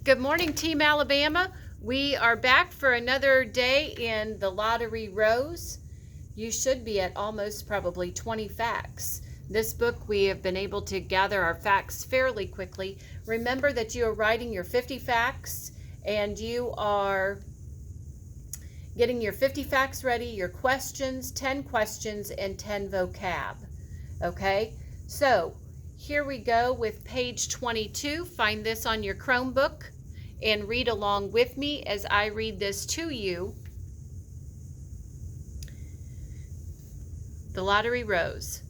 Good morning, Team Alabama. We are back for another day in the Lottery Rose. You should be at almost probably 20 facts. This book, we have been able to gather our facts fairly quickly. Remember that you are writing your 50 facts and you are getting your 50 facts ready, your questions, 10 questions, and 10 vocab. Okay? So, here we go with page 22. Find this on your Chromebook and read along with me as I read this to you. The Lottery Rose.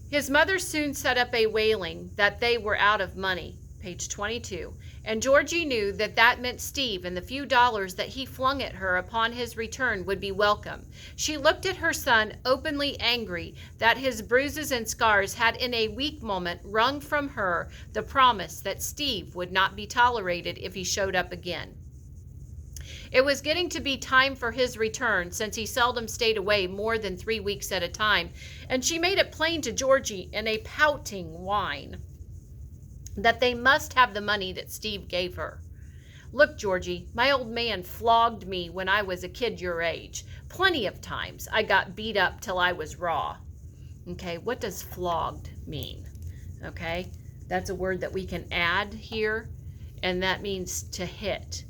His mother soon set up a wailing that they were out of money, page 22, and Georgie knew that that meant Steve and the few dollars that he flung at her upon his return would be welcome. She looked at her son, openly angry that his bruises and scars had in a weak moment wrung from her the promise that Steve would not be tolerated if he showed up again. It was getting to be time for his return, since he seldom stayed away more than 3 weeks at a time, and she made it plain to Georgie in a pouting whine that they must have the money that Steve gave her. Look, Georgie, my old man flogged me when I was a kid your age. Plenty of times I got beat up till I was raw. Okay, what does flogged mean? Okay, that's a word that we can add here, and that means to hit.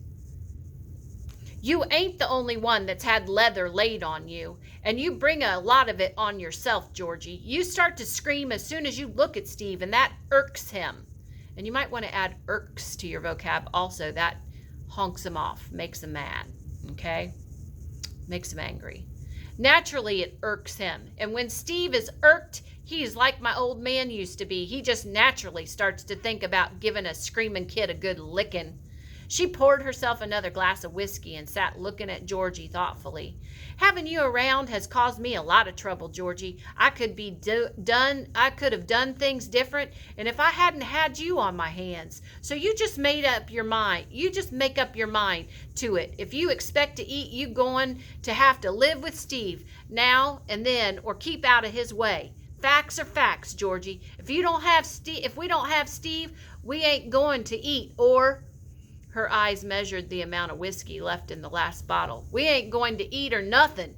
You ain't the only one that's had leather laid on you, and you bring a lot of it on yourself, Georgie. You start to scream as soon as you look at Steve, and that irks him. And you might want to add irks to your vocab also. That honks him off, makes him mad, okay? Makes him angry. Naturally, it irks him. And when Steve is irked, he's like my old man used to be. He just naturally starts to think about giving a screaming kid a good licking. She poured herself another glass of whiskey and sat looking at Georgie thoughtfully. Having you around has caused me a lot of trouble, Georgie. I could have done things different, and if I hadn't had you on my hands. So you just made up your mind. You just make up your mind to it. If you expect to eat, you going to have to live with Steve now and then, or keep out of his way. Facts are facts, Georgie. If we don't have Steve, we ain't going to eat, or... Her eyes measured the amount of whiskey left in the last bottle. We ain't going to eat or nothing.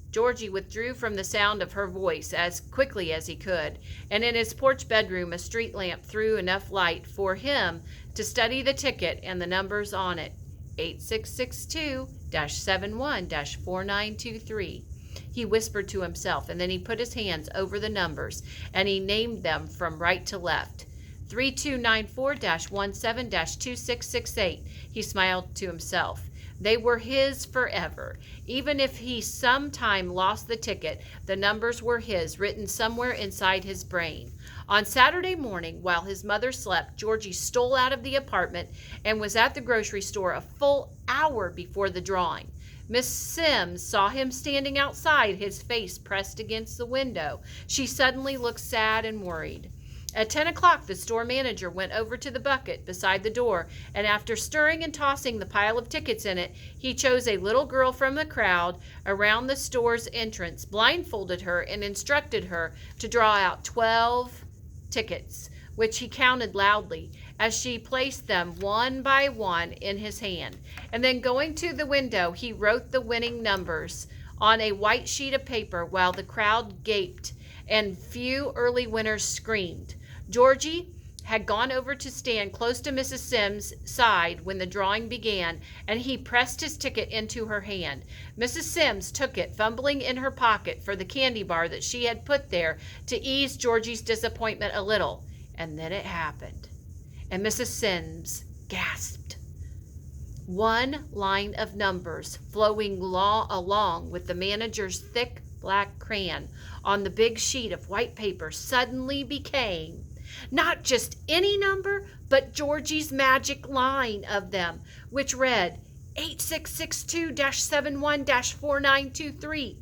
Georgie withdrew from the sound of her voice as quickly as he could, and in his porch bedroom a street lamp threw enough light for him to study the ticket and the numbers on it. 8662-71-4923. He whispered to himself, and then he put his hands over the numbers, and he named them from right to left. 3294-17-2668. He smiled to himself. They were his forever. Even if he sometime lost the ticket, the numbers were his, written somewhere inside his brain. On Saturday morning, while his mother slept, Georgie stole out of the apartment and was at the grocery store a full hour before the drawing. Miss Sims saw him standing outside, his face pressed against the window. She suddenly looked sad and worried. At 10 o'clock, the store manager went over to the bucket beside the door, and after stirring and tossing the pile of tickets in it, he chose a little girl from the crowd around the store's entrance, blindfolded her, and instructed her to draw out 12 tickets, which he counted loudly as she placed them one by one in his hand. And then going to the window, he wrote the winning numbers on a white sheet of paper while the crowd gaped and few early winners screamed. Georgie had gone over to stand close to Mrs. Sims' side when the drawing began, and he pressed his ticket into her hand. Mrs. Sims took it, fumbling in her pocket for the candy bar that she had put there to ease Georgie's disappointment a little. And then it happened, and Mrs. Sims gasped. One line of numbers flowing along with the manager's thick black crayon on the big sheet of white paper suddenly became not just any number, but Georgie's magic line of them, which read 8662-71-4923.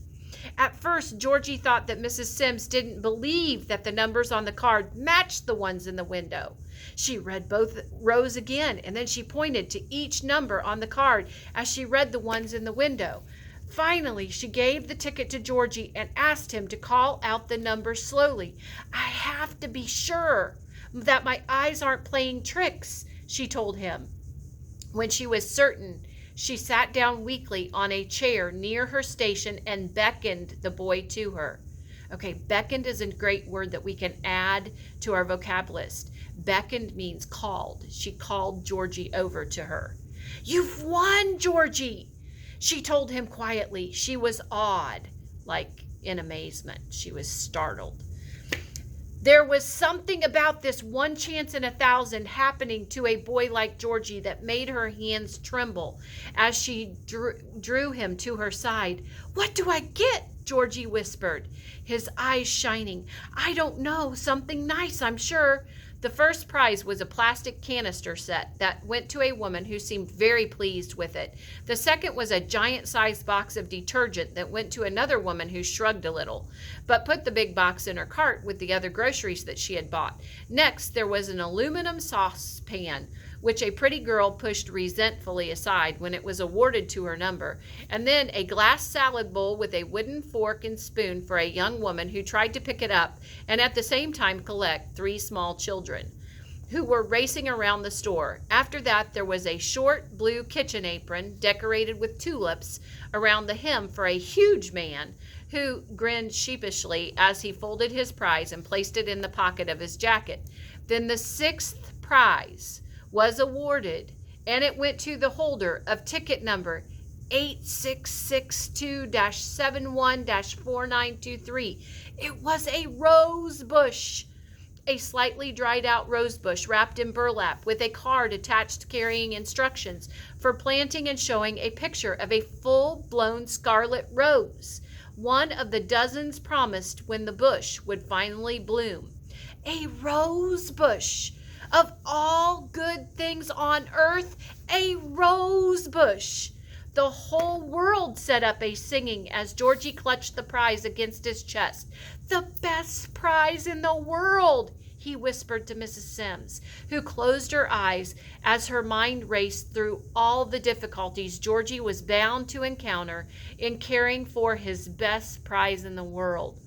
At first, Georgie thought that Mrs. Sims didn't believe that the numbers on the card matched the ones in the window. She read both rows again, and then she pointed to each number on the card as she read the ones in the window. Finally, she gave the ticket to Georgie and asked him to call out the numbers slowly. I have to be sure that my eyes aren't playing tricks, she told him. When she was certain, she sat down weakly on a chair near her station and beckoned the boy to her. Okay, beckoned is a great word that we can add to our vocab list. Beckoned means called. She called Georgie over to her. "You've won, Georgie," she told him quietly. She was awed, like in amazement. She was startled. There was something about this 1 chance in 1,000 happening to a boy like Georgie that made her hands tremble as she drew him to her side. "What do I get?" Georgie whispered, his eyes shining. "I don't know. Something nice, I'm sure." The first prize was a plastic canister set that went to a woman who seemed very pleased with it. The second was a giant-sized box of detergent that went to another woman who shrugged a little, but put the big box in her cart with the other groceries that she had bought. Next, there was an aluminum saucepan, which a pretty girl pushed resentfully aside when it was awarded to her number, and then a glass salad bowl with a wooden fork and spoon for a young woman who tried to pick it up and at the same time collect 3 small children who were racing around the store. After that, there was a short blue kitchen apron decorated with tulips around the hem for a huge man who grinned sheepishly as he folded his prize and placed it in the pocket of his jacket. Then the 6th prize was awarded, and it went to the holder of ticket number 8662-71-4923. It was a rose bush, a slightly dried out rose bush wrapped in burlap with a card attached carrying instructions for planting and showing a picture of a full-blown scarlet rose, one of the dozens promised when the bush would finally bloom. A rose bush! Of all good things on earth, a rose bush! The whole world set up a singing as Georgie clutched the prize against his chest. "The best prize in the world," he whispered to Mrs. Sims, who closed her eyes as her mind raced through all the difficulties Georgie was bound to encounter in caring for his best prize in the world.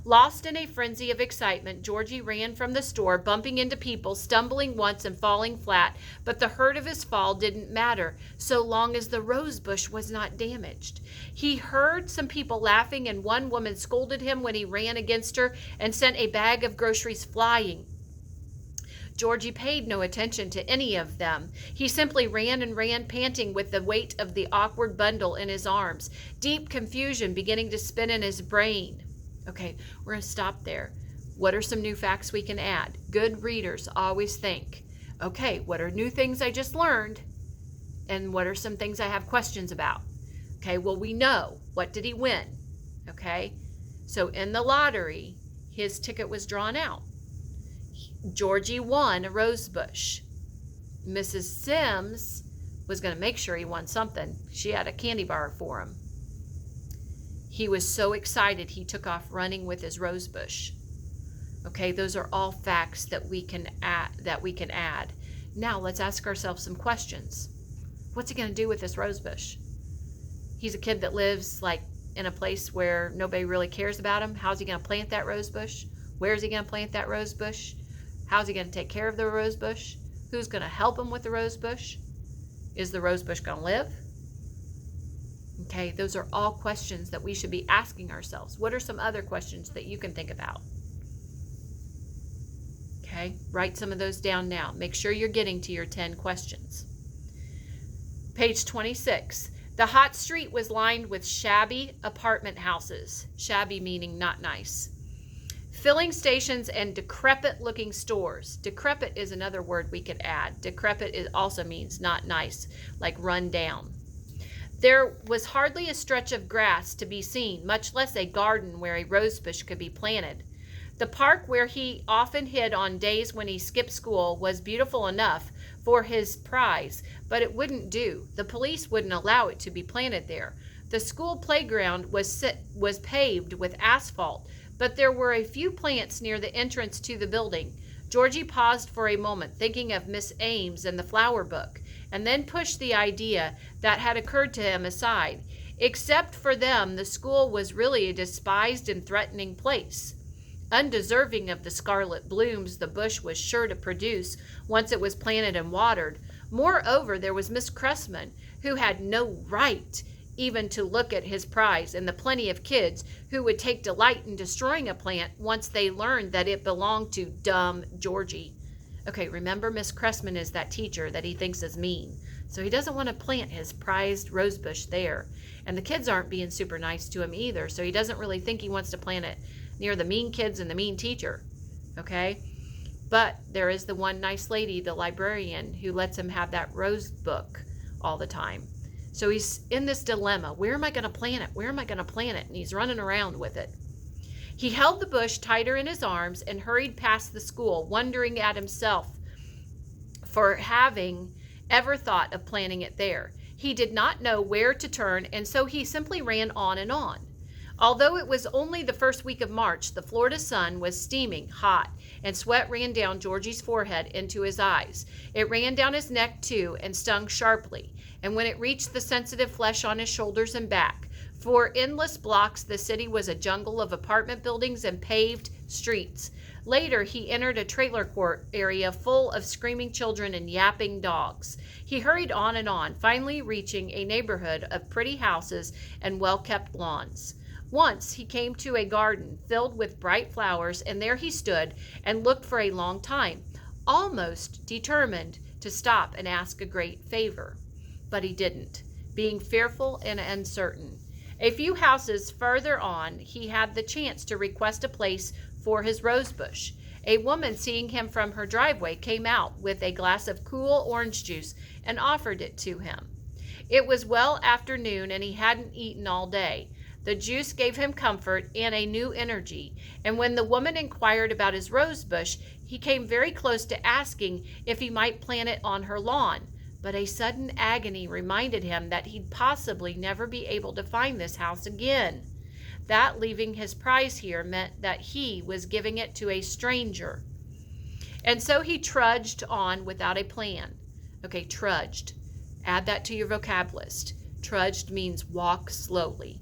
Lost in a frenzy of excitement, Georgie ran from the store, bumping into people, stumbling once and falling flat, but the hurt of his fall didn't matter so long as the rose bush was not damaged. He heard some people laughing, and one woman scolded him when he ran against her and sent a bag of groceries flying. Georgie paid no attention to any of them. He simply ran and ran, panting with the weight of the awkward bundle in his arms, deep confusion beginning to spin in his brain. Okay, we're going to stop there. What are some new facts we can add? Good readers always think, okay, what are new things I just learned? And what are some things I have questions about? Okay, well, we know. What did he win? Okay, so in the lottery, his ticket was drawn out. Georgie won a rose bush. Mrs. Sims was going to make sure he won something. She had a candy bar for him. He was so excited he took off running with his rose bush. Okay, those are all facts that we can add. Now let's ask ourselves some questions. What's he going to do with this rose bush? He's a kid that lives like in a place where nobody really cares about him. How's he going to plant that rose bush? Where is he going to plant that rose bush? How's he going to take care of the rose bush? Who's going to help him with the rose bush? Is the rose bush going to live? Okay, those are all questions that we should be asking ourselves. What are some other questions that you can think about? Okay, write some of those down now. Make sure you're getting to your 10 questions. Page 26. The hot street was lined with shabby apartment houses. Shabby meaning not nice. Filling stations and decrepit-looking stores. Decrepit is another word we could add. Decrepit also means not nice, like run down. There was hardly a stretch of grass to be seen, much less a garden where a rosebush could be planted. The park where he often hid on days when he skipped school was beautiful enough for his prize, but it wouldn't do. The police wouldn't allow it to be planted there. The school playground was paved with asphalt, but there were a few plants near the entrance to the building. Georgie paused for a moment, thinking of Miss Ames and the flower book, and then pushed the idea that had occurred to him aside. Except for them, the school was really a despised and threatening place. Undeserving of the scarlet blooms the bush was sure to produce once it was planted and watered, Moreover, there was Miss Cressman, who had no right even to look at his prize, and the plenty of kids who would take delight in destroying a plant once they learned that it belonged to dumb Georgie. Okay, remember, Miss Cressman is that teacher that he thinks is mean. So he doesn't want to plant his prized rosebush there. And the kids aren't being super nice to him either, so he doesn't really think he wants to plant it near the mean kids and the mean teacher. Okay? But there is the one nice lady, the librarian, who lets him have that rose book all the time. So he's in this dilemma. Where am I going to plant it? Where am I going to plant it? And he's running around with it. He held the bush tighter in his arms and hurried past the school, wondering at himself for having ever thought of planting it there. He did not know where to turn, and so he simply ran on and on. Although it was only the first week of March, the Florida sun was steaming hot, and sweat ran down Georgie's forehead into his eyes. It ran down his neck, too, and stung sharply. And when it reached the sensitive flesh on his shoulders and back, for endless blocks the city was a jungle of apartment buildings and paved streets. Later, he entered a trailer court area full of screaming children and yapping dogs. He hurried on, finally reaching a neighborhood of pretty houses and well-kept lawns. Once he came to a garden filled with bright flowers, and there he stood and looked for a long time, almost determined to stop and ask a great favor. But he didn't, being fearful and uncertain. A few houses further on, he had the chance to request a place for his rosebush. A woman, seeing him from her driveway, came out with a glass of cool orange juice and offered it to him. It was well after noon, and he hadn't eaten all day. The juice gave him comfort and a new energy, and when the woman inquired about his rosebush, he came very close to asking if he might plant it on her lawn. But a sudden agony reminded him that he'd possibly never be able to find this house again. That leaving his prize here meant that he was giving it to a stranger. And so he trudged on without a plan. Okay, trudged. Add that to your vocab list. Trudged means walk slowly.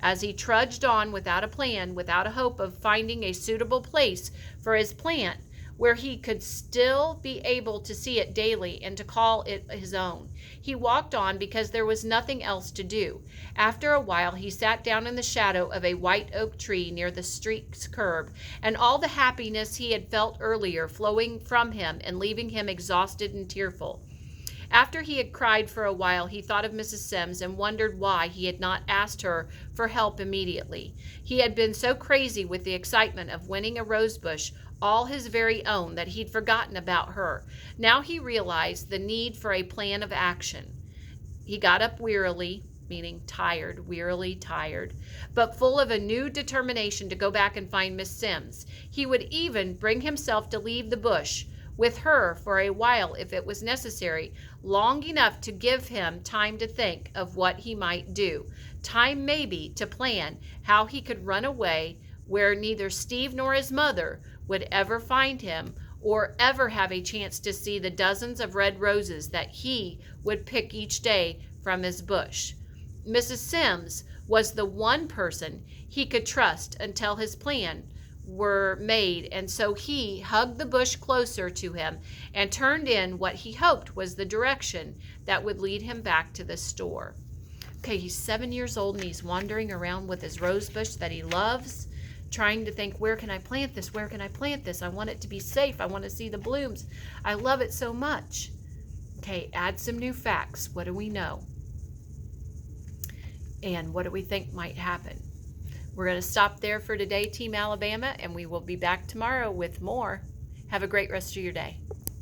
As he trudged on without a plan, without a hope of finding a suitable place for his plant, where he could still be able to see it daily and to call it his own. He walked on because there was nothing else to do. After a while, he sat down in the shadow of a white oak tree near the street's curb, and all the happiness he had felt earlier flowing from him and leaving him exhausted and tearful. After he had cried for a while, he thought of Mrs. Sims and wondered why he had not asked her for help immediately. He had been so crazy with the excitement of winning a rosebush, all his very own, that he'd forgotten about her. Now he realized the need for a plan of action. He got up wearily, meaning tired, wearily tired, but full of a new determination to go back and find Miss Sims. He would even bring himself to leave the bush with her for a while if it was necessary, long enough to give him time to think of what he might do, time maybe to plan how he could run away where neither Steve nor his mother would ever find him or ever have a chance to see the dozens of red roses that he would pick each day from his bush. Mrs. Sims was the one person he could trust until his plan were made, and so he hugged the bush closer to him and turned in what he hoped was the direction that would lead him back to the store. Okay, he's 7 years old and he's wandering around with his rose bush that he loves, trying to think, where can I plant this? Where can I plant this? I want it to be safe. I want to see the blooms. I love it so much. Okay, add some new facts. What do we know? And what do we think might happen? We're going to stop there for today, Team Alabama, and we will be back tomorrow with more. Have a great rest of your day.